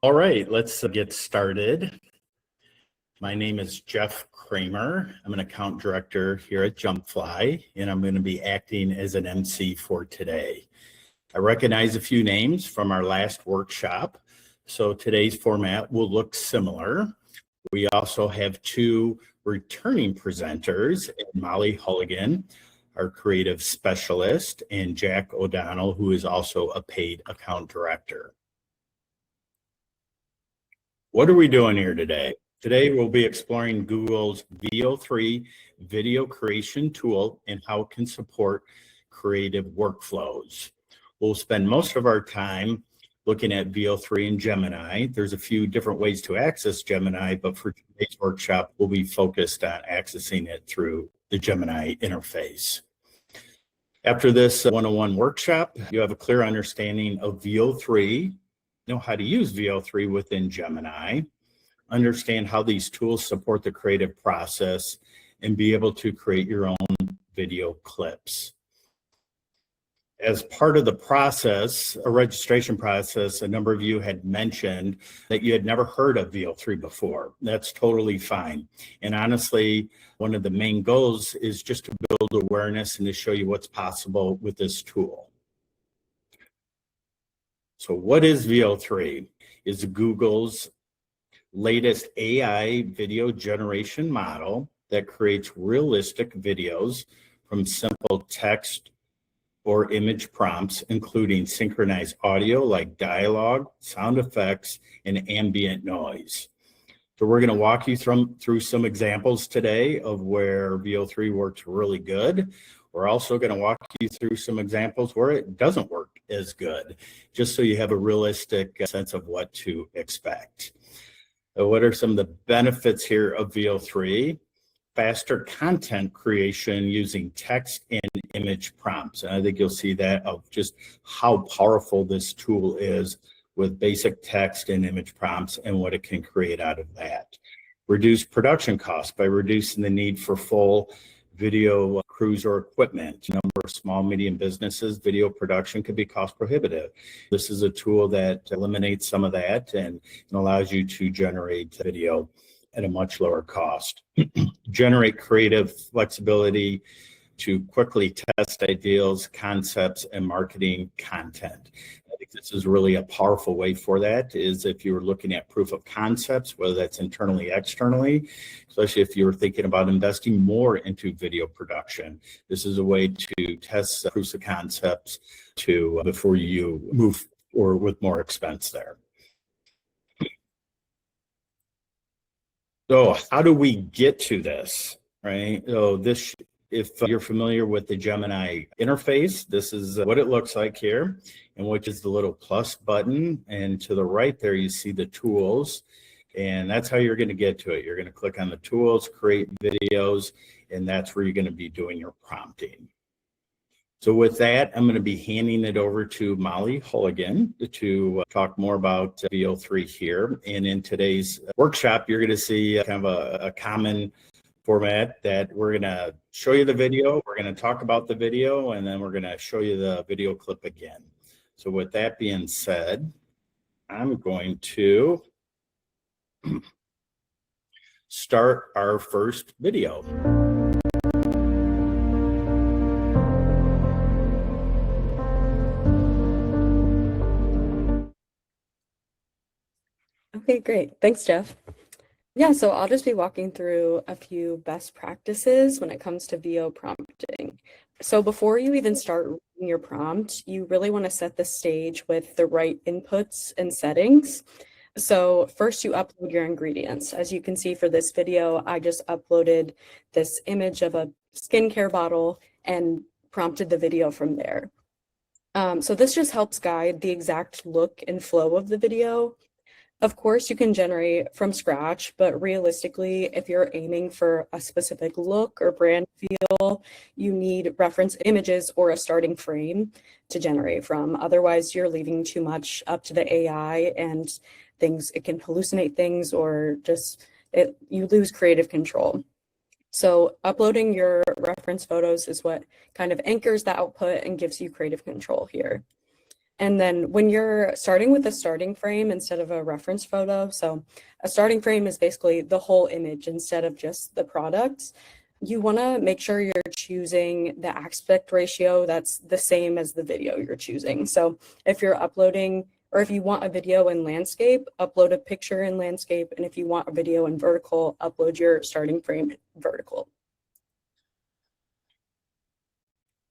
All right, let's get started. My name is Jeff Kramer. I'm an account director here at JumpFly, and I'm going to be acting as an MC for today. I recognize a few names from our last workshop, so today's format will look similar. We also have two returning presenters, Molly Hulligan, our creative specialist, and Jack O'Donnell, who is also a paid account director. What are we doing here today? Today we'll be exploring Google's VEO3 video creation tool and how it can support creative workflows. We'll spend most of our time looking at VEO3 and Gemini. There's a few different ways to access Gemini, but for today's workshop, we'll be focused on accessing it through the Gemini interface. After this 101 workshop, you have a clear understanding of VEO3, know how to use VEO3 within Gemini, understand how these tools support the creative process, and be able to create your own video clips. As part of the process, a registration process, a number of you had mentioned that you had never heard of VEO3 before. That's totally fine. And honestly, one of the main goals is just to build awareness and to show you what's possible with this tool. So what is VEO3? It's Google's latest AI video generation model that creates realistic videos from simple text or image prompts, including synchronized audio like dialogue, sound effects, and ambient noise. So we're going to walk you through some examples today of where VEO3 works really good. We're also going to walk you through some examples where it doesn't work as good, just so you have a realistic sense of what to expect. So what are some of the benefits here of VEO3? Faster content creation using text and image prompts. And I think you'll see that of just how powerful this tool is with basic text and image prompts and what it can create out of that. Reduce production costs by reducing the need for full video crews or equipment. A number of small, medium businesses, video production could be cost prohibitive. This is a tool that eliminates some of that and allows you to generate video at a much lower cost. Generate creative flexibility to quickly test ideas, concepts, and marketing content. I think this is really a powerful way for that, is if you're looking at proof of concepts, whether that's internally, externally, especially if you're thinking about investing more into video production. This is a way to test proofs of concepts before you move or with more expense there. So how do we get to this, right? So this, if you're familiar with the Gemini interface, this is what it looks like here, and which is the little plus button. And to the right there, you see the tools, and that's how you're going to get to it. You're going to click on the tools, create videos, and that's where you're going to be doing your prompting. So with that, I'm going to be handing it over to Molly Hulligan to talk more about VEO3 here. And in today's workshop, you're going to see kind of a common format that we're going to show you the video, we're going to talk about the video, and then we're going to show you the video clip again. So with that being said, I'm going to start our first video. Okay, great. Thanks, Jeff. Yeah, so I'll just be walking through a few best practices when it comes to VEO prompting. So before you even start reading your prompt, you really want to set the stage with the right inputs and settings. So first you upload your ingredients. As you can see for this video, I just uploaded this image of a skincare bottle and prompted the video from there. So this just helps guide the exact look and flow of the video. Of course, you can generate from scratch, but realistically, if you're aiming for a specific look or brand feel, you need reference images or a starting frame to generate from. Otherwise, you're leaving too much up to the AI and it can hallucinate things, or just you lose creative control. So uploading your reference photos is what kind of anchors the output and gives you creative control here. And then when you're starting with a starting frame instead of a reference photo, so a starting frame is basically the whole image instead of just the product. You want to make sure you're choosing the aspect ratio that's the same as the video you're choosing. So if you're uploading, or if you want a video in landscape, upload a picture in landscape. And if you want a video in vertical, upload your starting frame vertical.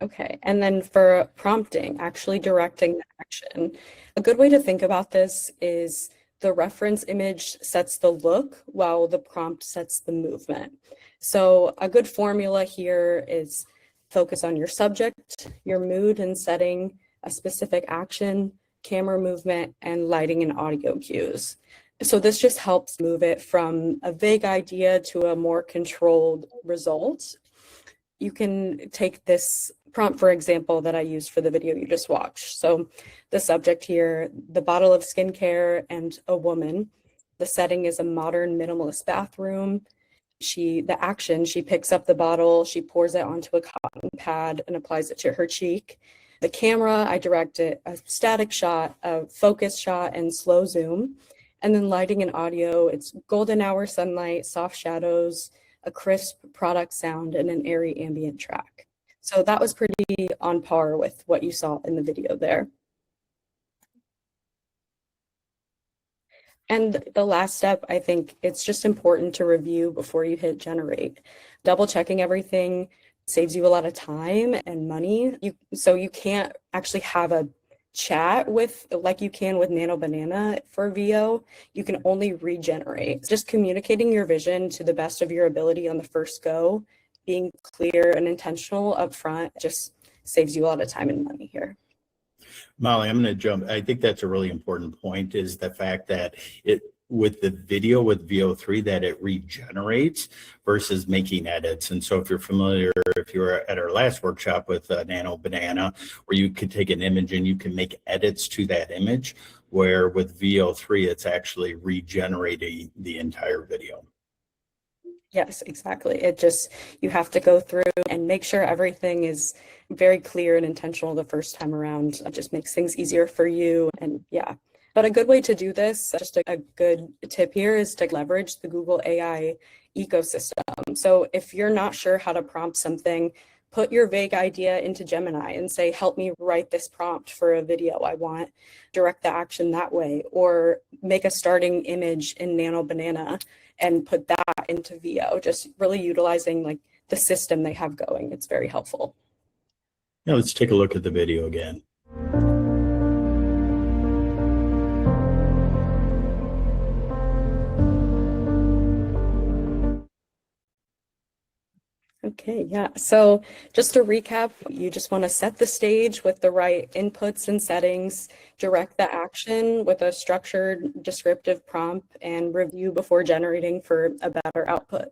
Okay, and then for prompting, actually directing the action, a good way to think about this is the reference image sets the look while the prompt sets the movement. So a good formula here is focus on your subject, your mood and setting, a specific action, camera movement, and lighting and audio cues. So this just helps move it from a vague idea to a more controlled result. You can take this prompt, for example, that I used for the video you just watched. So the subject here, the bottle of skincare and a woman. The setting is a modern minimalist bathroom. The action, she picks up the bottle, she pours it onto a cotton pad and applies it to her cheek. The camera, I directed a static shot, a focus shot, and slow zoom. And then lighting and audio, it's golden hour sunlight, soft shadows, a crisp product sound, and an airy ambient track. So that was pretty on par with what you saw in the video there. And the last step, I think it's just important to review before you hit generate. Double checking everything saves you a lot of time and money. So you can't actually have a chat with like you can with Nano Banana for VEO. You can only regenerate. Just communicating your vision to the best of your ability on the first go, being clear and intentional up front just saves you a lot of time and money here. Molly, I'm going to jump. I think that's a really important point, is the fact that with the video with VEO3 that it regenerates versus making edits. And so if you're familiar, if you were at our last workshop with Nano Banana, where you could take an image and you can make edits to that image, where with VEO3 it's actually regenerating the entire video. Yes, exactly. You have to go through and make sure everything is very clear and intentional the first time around. It just makes things easier for you. And yeah, but a good way to do this, just a good tip here, is to leverage the Google AI ecosystem. So if you're not sure how to prompt something, put your vague idea into Gemini and say, help me write this prompt for a video I want, direct the action that way, or make a starting image in Nano Banana and put that into VEO, just really utilizing like the system they have going. It's very helpful. Now let's take a look at the video again. Okay, yeah. So just to recap, you just want to set the stage with the right inputs and settings, direct the action with a structured descriptive prompt, and review before generating for a better output.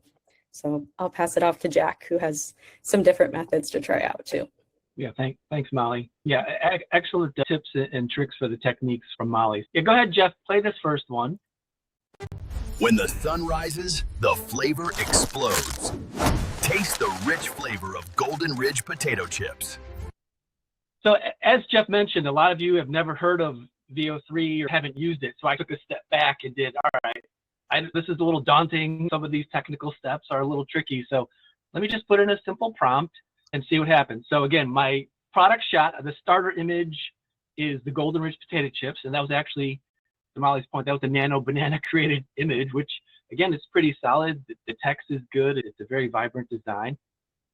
So I'll pass it off to Jack, who has some different methods to try out too. Yeah, thanks, Molly. Yeah, excellent tips and tricks for the techniques from Molly. Yeah, go ahead, Jeff, play this first one. When the sun rises, the flavor explodes. Taste the rich flavor of Golden Ridge potato chips. So as Jeff mentioned, a lot of you have never heard of VEO3 or haven't used it. So I took a step back and did, all right, this is a little daunting. Some of these technical steps are a little tricky. So let me just put in a simple prompt and see what happens. So again, my product shot, the starter image is the Golden Ridge potato chips. And that was actually, to Molly's point, that was a Nano Banana created image, which again, it's pretty solid. The text is good. It's a very vibrant design.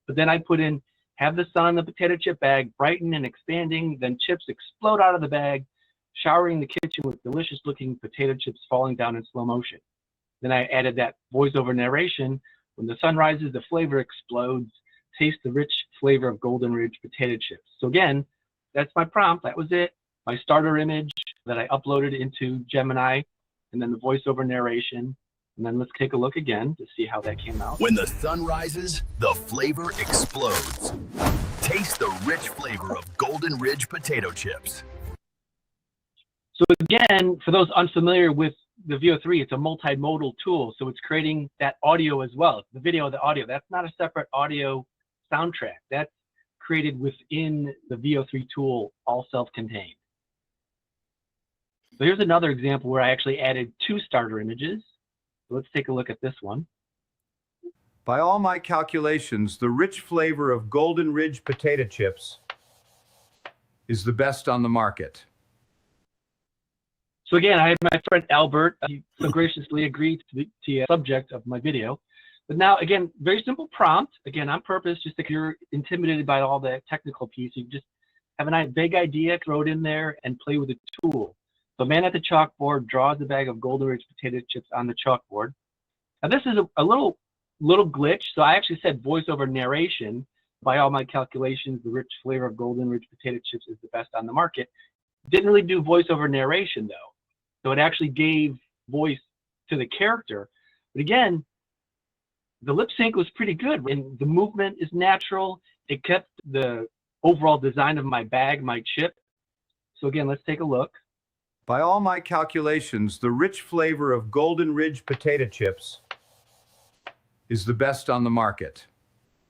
But then I put in, have the sun on the potato chip bag brighten and expanding, then chips explode out of the bag, showering the kitchen with delicious looking potato chips falling down in slow motion. Then I added that voiceover narration. When the sun rises, the flavor explodes. Taste the rich flavor of Golden Ridge potato chips. So again, that's my prompt. That was it. My starter image that I uploaded into Gemini, and then the voiceover narration. And then let's take a look again to see how that came out. When the sun rises, the flavor explodes. Taste the rich flavor of Golden Ridge potato chips. So again, for those unfamiliar with the VEO3, it's a multimodal tool. So it's creating that audio as well. The video, the audio, that's not a separate audio soundtrack. That's created within the VEO3 tool, all self-contained. So here's another example where I actually added 2 starter images. So let's take a look at this one. By all my calculations, the rich flavor of Golden Ridge potato chips is the best on the market. So again, I had my friend Albert. He so graciously agreed to the subject of my video. But now, again, very simple prompt. Again, on purpose, just if you're intimidated by all the technical piece, you just have a vague idea, throw it in there, and play with the tool. So man at the chalkboard draws a bag of Golden Ridge potato chips on the chalkboard. Now this is a little glitch. So I actually said voiceover narration. By all my calculations, the rich flavor of Golden Ridge potato chips is the best on the market. Didn't really do voiceover narration though. So it actually gave voice to the character. But again, the lip sync was pretty good, and the movement is natural. It kept the overall design of my bag, my chip. So again, let's take a look. By all my calculations, the rich flavor of Golden Ridge potato chips is the best on the market.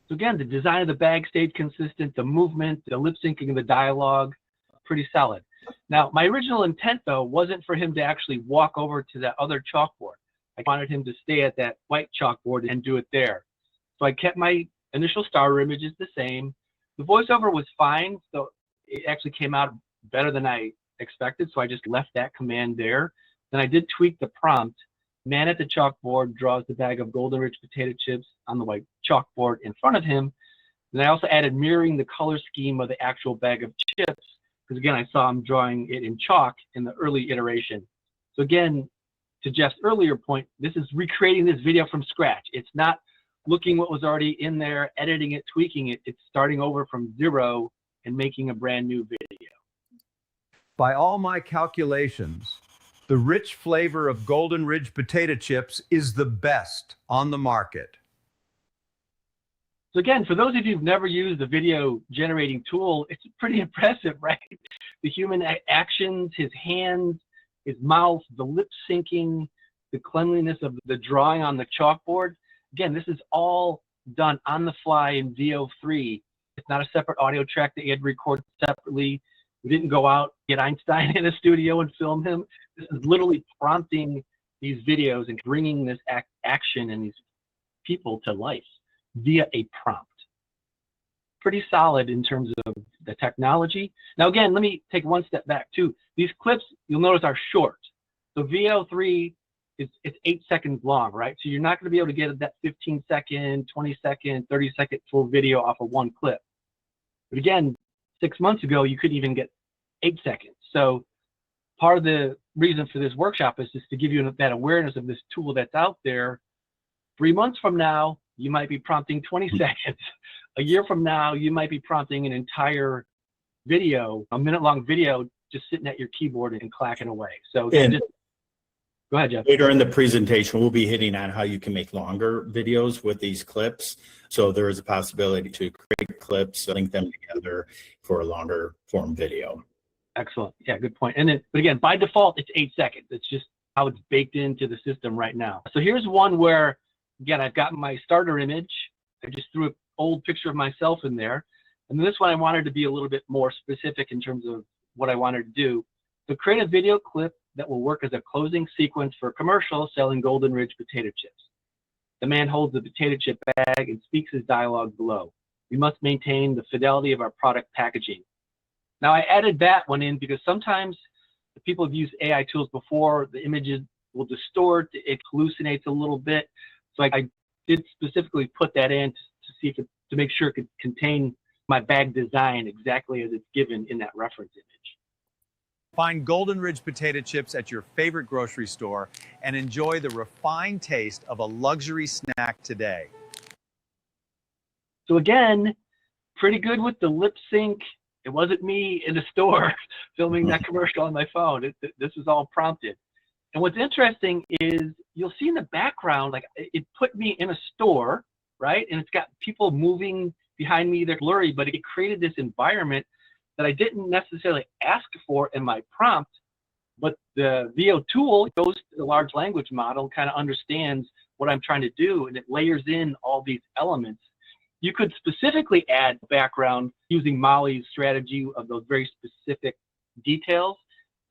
So again, the design of the bag stayed consistent, the movement, the lip syncing of the dialogue, pretty solid. Now, my original intent though wasn't for him to actually walk over to that other chalkboard. I wanted him to stay at that white chalkboard and do it there. So I kept my initial starter images the same. The voiceover was fine, so it actually came out better than I expected, so I just left that command there. Then I did tweak the prompt. Man at the chalkboard draws the bag of Golden Ridge potato chips on the white chalkboard in front of him. And I also added mirroring the color scheme of the actual bag of chips, because again, I saw him drawing it in chalk in the early iteration. So again, to Jeff's earlier point, this is recreating this video from scratch. It's not looking what was already in there, editing it, tweaking it. It's starting over from zero and making a brand new video. By all my calculations, the rich flavor of Golden Ridge potato chips is the best on the market. So again, for those of you who've never used the video generating tool, it's pretty impressive, right? The human actions, his hands, his mouth, the lip syncing, the cleanliness of the drawing on the chalkboard. Again, this is all done on the fly in VEO3. It's not a separate audio track that you had to record separately. We didn't go out, get Einstein in a studio and film him. This is literally prompting these videos and bringing this action and these people to life via a prompt. Pretty solid in terms of the technology. Now again, let me take one step back too. These clips, you'll notice, are short. So VEO3, it's 8 seconds long, right? So you're not going to be able to get that 15-second, 20-second, 30-second full video off of one clip. But again, 6 months ago, you couldn't even get 8 seconds. So part of the reason for this workshop is just to give you that awareness of this tool that's out there. 3 months from now, you might be prompting 20 seconds. A year from now, you might be prompting an entire video, a minute-long video, just sitting at your keyboard and clacking away. So just, go ahead, Jeff. Later in the presentation, we'll be hitting on how you can make longer videos with these clips. So there is a possibility to create clips, link them together for a longer form video. Excellent. Yeah, good point. And then, but again, by default, it's 8 seconds. It's just how it's baked into the system right now. So here's one where, again, I've got my starter image. I just threw an old picture of myself in there. And this one I wanted to be a little bit more specific in terms of what I wanted to do. So create a video clip that will work as a closing sequence for a commercial selling Golden Ridge potato chips. The man holds the potato chip bag and speaks his dialogue below. We must maintain the fidelity of our product packaging. Now I added that one in because sometimes the people have used AI tools before, the images will distort, it hallucinates a little bit. So I did specifically put that in to see if to make sure it could contain my bag design exactly as it's given in that reference image. Find Golden Ridge potato chips at your favorite grocery store and enjoy the refined taste of a luxury snack today. So again, pretty good with the lip sync. It wasn't me in the store filming that commercial on my phone. This was all prompted. And what's interesting is you'll see in the background, like it put me in a store, right? And it's got people moving behind me. They're blurry, but it created this environment that I didn't necessarily ask for in my prompt, but the VEO tool goes to the large language model, kind of understands what I'm trying to do, and it layers in all these elements. You could specifically add background using Molly's strategy of those very specific details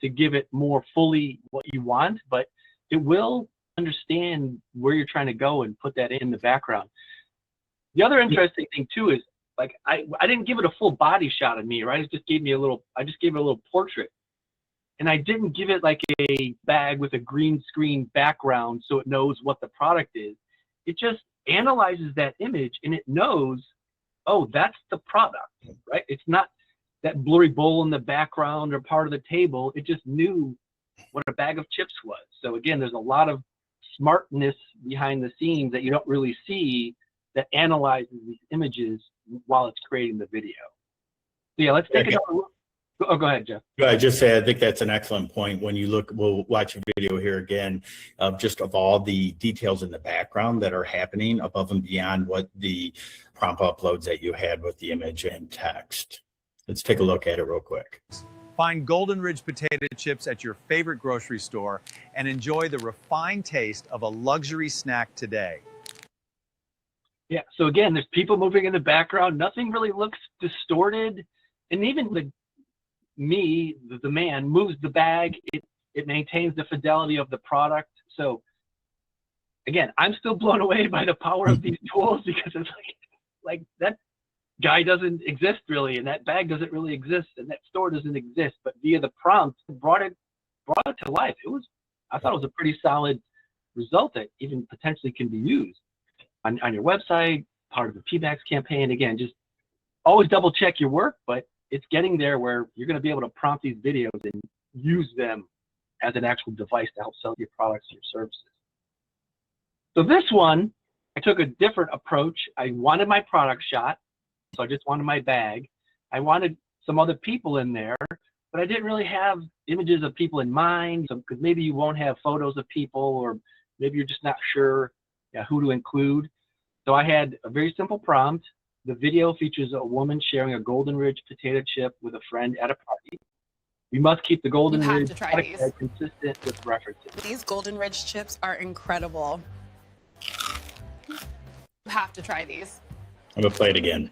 to give it more fully what you want, but it will understand where you're trying to go and put that in the background. The other interesting thing too is, like, I didn't give it a full body shot of me, right? It just gave me I just gave it a little portrait. And I didn't give it like a bag with a green screen background so it knows what the product is. It just analyzes that image and it knows, oh, that's the product, right? It's not that blurry bowl in the background or part of the table. It just knew what a bag of chips was. So again, there's a lot of smartness behind the scenes that you don't really see that analyzes these images while it's creating the video. So yeah, let's take another look. Oh, go ahead, Jeff. I just say I think that's an excellent point. When you look, we'll watch a video here again of just of all the details in the background that are happening above and beyond what the prompt uploads that you had with the image and text. Let's take a look at it real quick. Find Golden Ridge potato chips at your favorite grocery store and enjoy the refined taste of a luxury snack today. Yeah, so again, there's people moving in the background. Nothing really looks distorted. And even the man moves the bag. It maintains the fidelity of the product. So again, I'm still blown away by the power of these tools, because it's like that guy doesn't exist really, and that bag doesn't really exist, and that store doesn't exist. But via the prompt, brought it to life. I thought it was a pretty solid result that even potentially can be used on your website, part of the PBAX campaign. Again, just always double check your work, but it's getting there where you're going to be able to prompt these videos and use them as an actual device to help sell your products or your services. So this one, I took a different approach. I wanted my product shot, so I just wanted my bag. I wanted some other people in there, but I didn't really have images of people in mind, because maybe you won't have photos of people, or maybe you're just not sure who to include. So I had a very simple prompt. The video features a woman sharing a Golden Ridge potato chip with a friend at a party. We must keep the Golden Ridge product tag consistent with references. These Golden Ridge chips are incredible. You have to try these. I'm gonna play it again.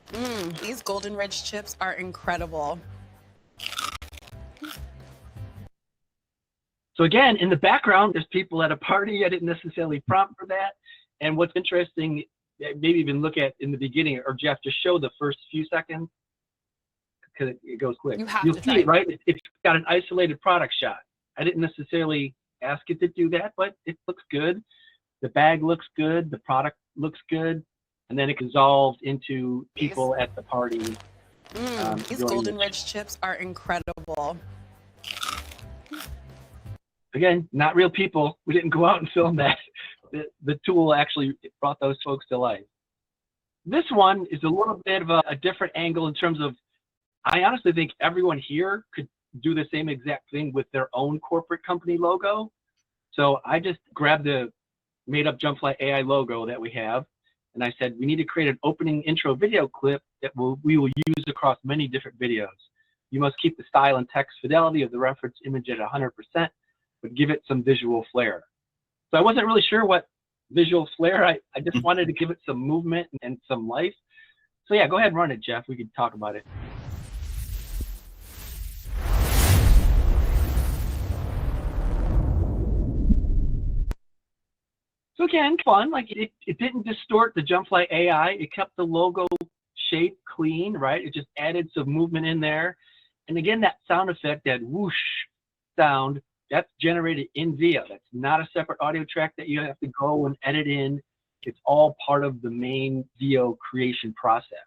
These Golden Ridge chips are incredible. So again, in the background, there's people at a party. I didn't necessarily prompt for that. And what's interesting, maybe even look at in the beginning, or Jeff, just show the first few seconds, because it goes quick. You'll see it, right? It's got an isolated product shot. I didn't necessarily ask it to do that, but it looks good. The bag looks good. The product looks good. And then it dissolved into people at the party. These Golden Ridge chips are incredible. Again, not real people. We didn't go out and film that. The tool actually brought those folks to life. This one is a little bit of a different angle in terms of, I honestly think everyone here could do the same exact thing with their own corporate company logo. So I just grabbed the made up JumpFly AI logo that we have, and I said, we need to create an opening intro video clip that we will use across many different videos. You must keep the style and text fidelity of the reference image at 100%, but give it some visual flair. So I wasn't really sure what visual flair. I just wanted to give it some movement and some life. So yeah, go ahead and run it, Jeff. We can talk about it. So again, fun. Like it didn't distort the JumpFly AI. It kept the logo shape clean, right? It just added some movement in there. And again, that sound effect, that whoosh sound, that's generated in VEO. That's not a separate audio track that you have to go and edit in. It's all part of the main VEO creation process.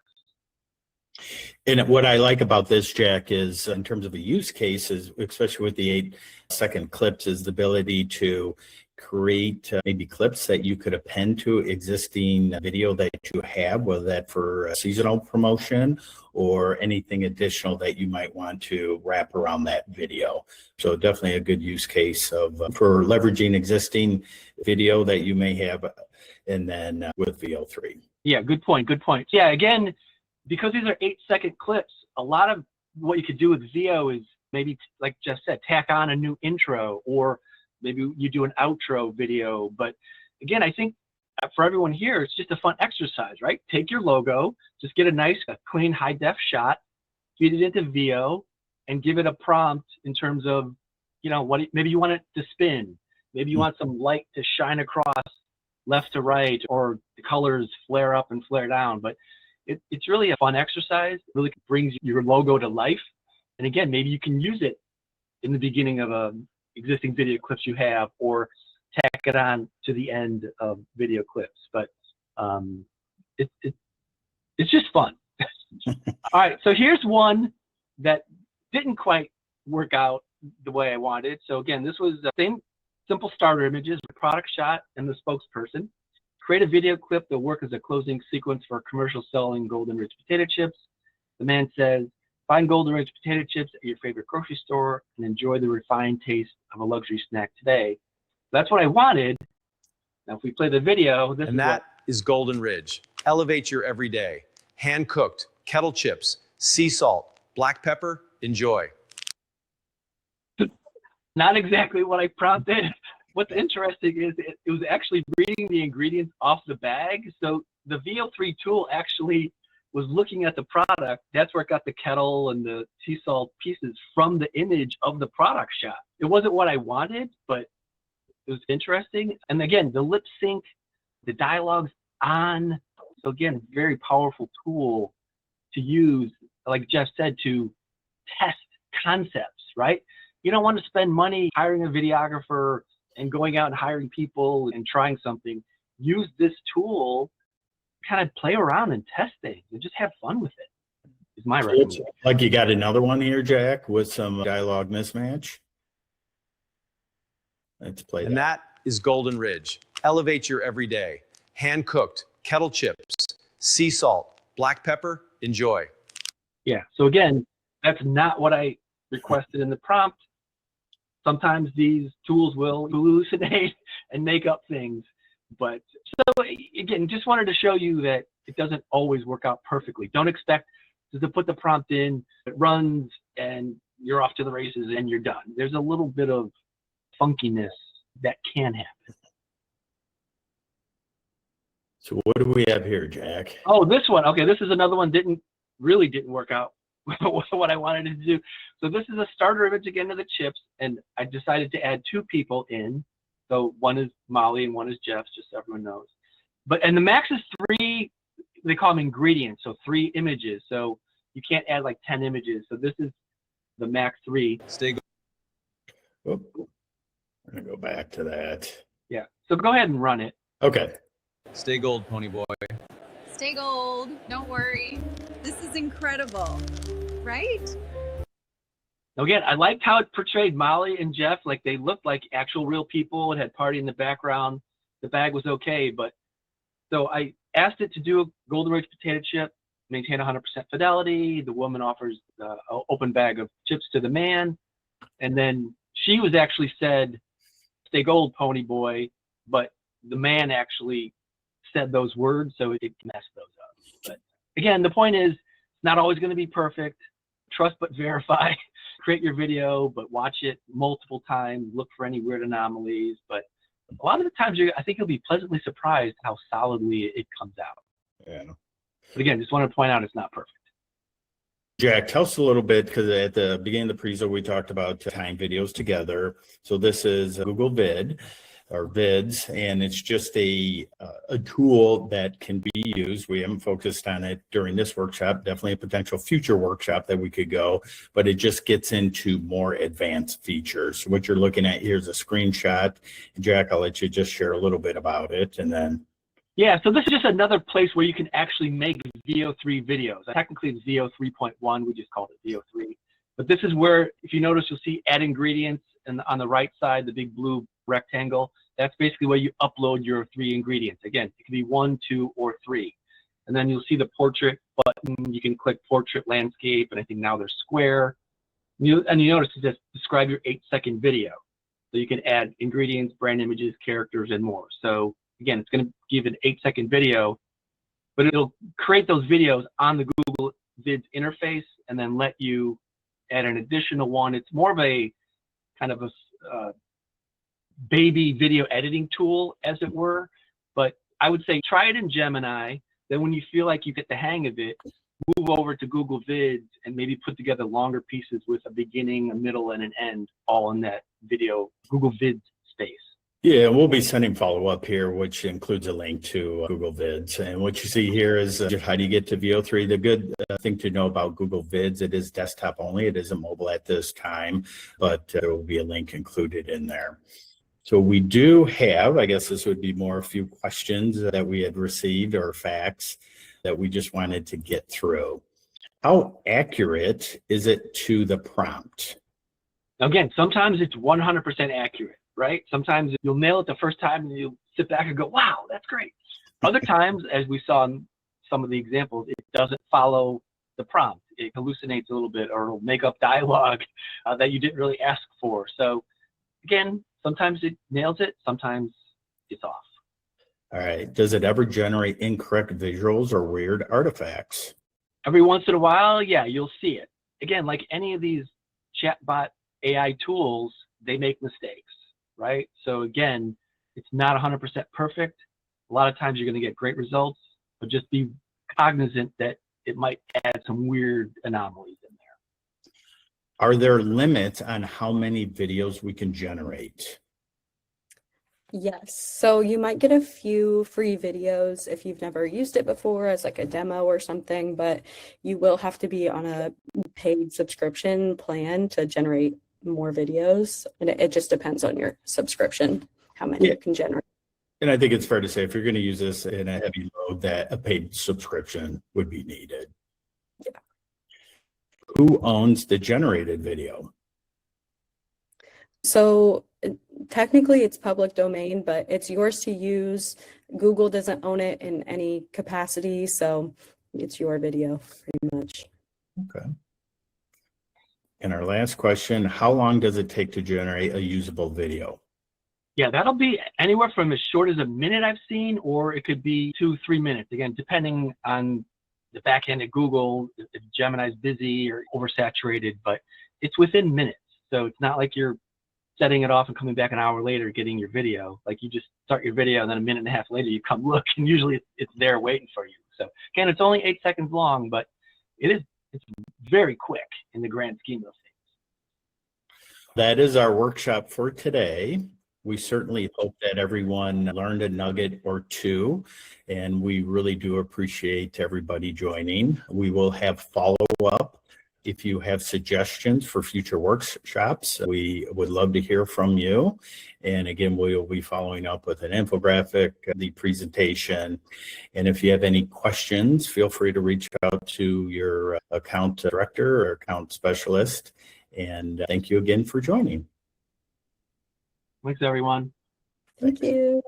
And what I like about this, Jack, is in terms of a use case, is especially with the 8-second clips, is the ability to create maybe clips that you could append to existing video that you have, whether that for a seasonal promotion or anything additional that you might want to wrap around that video. So definitely a good use case of for leveraging existing video that you may have, and then with VEO3. Yeah, good point. Good point. Yeah, again, because these are 8-second clips, a lot of what you could do with VEO is maybe, like Jeff said, tack on a new intro, or maybe you do an outro video. But again, I think for everyone here, it's just a fun exercise, right? Take your logo, just get a nice, clean, high-def shot, feed it into VEO, and give it a prompt in terms of you know, maybe you want it to spin. Maybe you want some light to shine across left to right, or the colors flare up and flare down. But it's really a fun exercise. It really brings your logo to life. And again, maybe you can use it in the beginning of a existing video clips you have, or tack it on to the end of video clips. But it's just fun. All right, so here's one that didn't quite work out the way I wanted. So again, this was the same simple starter images, the product shot, and the spokesperson. Create a video clip that will work as a closing sequence for a commercial selling Golden Ridge potato chips. The man says, find Golden Ridge potato chips at your favorite grocery store and enjoy the refined taste of a luxury snack today. That's what I wanted. Now, if we play the video, this is Golden Ridge. Elevate your everyday. Hand-cooked, kettle chips, sea salt, black pepper. Enjoy. Not exactly what I prompted. What's interesting is it was actually reading the ingredients off the bag. So the VEO3 tool actually was looking at the product. That's where it got the kettle and the sea salt pieces from the image of the product shot. It wasn't what I wanted, but it was interesting. And again, the lip sync, the dialogue's on. So again, very powerful tool to use, like Jeff said, to test concepts, right? You don't want to spend money hiring a videographer and going out and hiring people and trying something. Use this tool, kind of play around and test things and just have fun with it, is my recommendation. Like you got another one here, Jack, with some dialogue mismatch. Let's play that. And that is Golden Ridge. Elevate your everyday. Hand-cooked, kettle chips, sea salt, black pepper. Enjoy. Yeah, so again, that's not what I requested in the prompt. Sometimes these tools will hallucinate and make up things. But so again, just wanted to show you that it doesn't always work out perfectly. Don't expect to put the prompt in, it runs, and you're off to the races and you're done. There's a little bit of funkiness that can happen. So what do we have here, Jack? Oh, this one. Okay, this is another one really didn't work out what I wanted to do. So this is a starter image again of the chips, and I decided to add two people in. So one is Molly and one is Jeff, just so everyone knows. And the max is 3, they call them ingredients, so 3 images. So you can't add like 10 images. So this is the max 3. Stay. Oh, I'm gonna go back to that. Yeah, so go ahead and run it. Okay. Stay gold, pony boy. Stay gold. Don't worry. This is incredible, right? Again, I liked how it portrayed Molly and Jeff, like they looked like actual real people. It had party in the background. The bag was okay, but so I asked it to do a Golden Ridge potato chip, maintain 100% fidelity. The woman offers an open bag of chips to the man, and then she was actually said, "Stay gold, pony boy," but the man actually said those words, so it messed those up. But again, the point is, it's not always going to be perfect. Trust but verify. Create your video, but watch it multiple times. Look for any weird anomalies. But a lot of the times, I think you'll be pleasantly surprised how solidly it comes out. Yeah. But again, just want to point out it's not perfect. Jack, tell us a little bit, because at the beginning of the prezo, we talked about tying videos together. So this is Google Vid, or Vids, and it's just a tool that can be used. We haven't focused on it during this workshop, definitely a potential future workshop that we could go, but it just gets into more advanced features. What you're looking at here is a screenshot. Jack, I'll let you just share a little bit about it, and then. Yeah, so this is just another place where you can actually make VEO3 videos. Technically, it's VEO 3.1. We just called it VEO 3. But this is where, if you notice, you'll see add ingredients, and on the right side, the big blue rectangle, that's basically where you upload your 3 ingredients. Again, it can be 1, 2, or 3. And then you'll see the portrait button. You can click portrait landscape, and I think now they're square. You notice it says describe your 8-second video. So you can add ingredients, brand images, characters, and more. So again, it's going to give an 8-second video, but it'll create those videos on the Google Vids interface and then let you add an additional one. It's more of a kind of a baby video editing tool, as it were. But I would say try it in Gemini. Then when you feel like you get the hang of it, move move over to Google Vids and maybe put together longer pieces with a beginning, a middle, and an end, all in that video Google Vids space. Yeah, we'll be sending follow-up here, which includes a link to Google Vids. And what you see here is how do you get to VEO3? The good thing to know about Google Vids, it is desktop only. It isn't mobile at this time, but there will be a link included in there. So we do have, I guess this would be more a few questions that we had received or facts that we just wanted to get through. How accurate is it to the prompt? Again, sometimes it's 100% accurate, right? Sometimes you'll nail it the first time and you'll sit back and go, wow, that's great. Other times, as we saw in some of the examples, it doesn't follow the prompt. It hallucinates a little bit, or it'll make up dialogue that you didn't really ask for. So again, sometimes it nails it, sometimes it's off. All right. Does it ever generate incorrect visuals or weird artifacts? Every once in a while, yeah, you'll see it. Again, like any of these chatbot AI tools, they make mistakes, right? So again, it's not 100% perfect. A lot of times you're going to get great results, but just be cognizant that it might add some weird anomalies in there. Are there limits on how many videos we can generate? Yes, so you might get a few free videos if you've never used it before as like a demo or something, but you will have to be on a paid subscription plan to generate more videos, and it just depends on your subscription, how many you can generate. And I think it's fair to say if you're going to use this in a heavy load, that a paid subscription would be needed. Yeah. Who owns the generated video? So technically it's public domain, but it's yours to use. Google doesn't own it in any capacity, so it's your video pretty much. Okay. And our last question, how long does it take to generate a usable video? Yeah, that'll be anywhere from as short as a minute I've seen, or it could be 2-3 minutes. Again, depending on the back end of Google, if Gemini's busy or oversaturated, but it's within minutes. So it's not like you're setting it off and coming back an hour later getting your video. Like you just start your video and then a minute and a half later you come look, and usually it's there waiting for you. So again, it's only 8 seconds long, but it's very quick in the grand scheme of things. That is our workshop for today. We certainly hope that everyone learned a nugget or two, and we really do appreciate everybody joining. We will have follow-up. If you have suggestions for future workshops, we would love to hear from you. And again, we will be following up with an infographic, the presentation. And if you have any questions, feel free to reach out to your account director or account specialist. And thank you again for joining. Thanks, everyone. Thank you.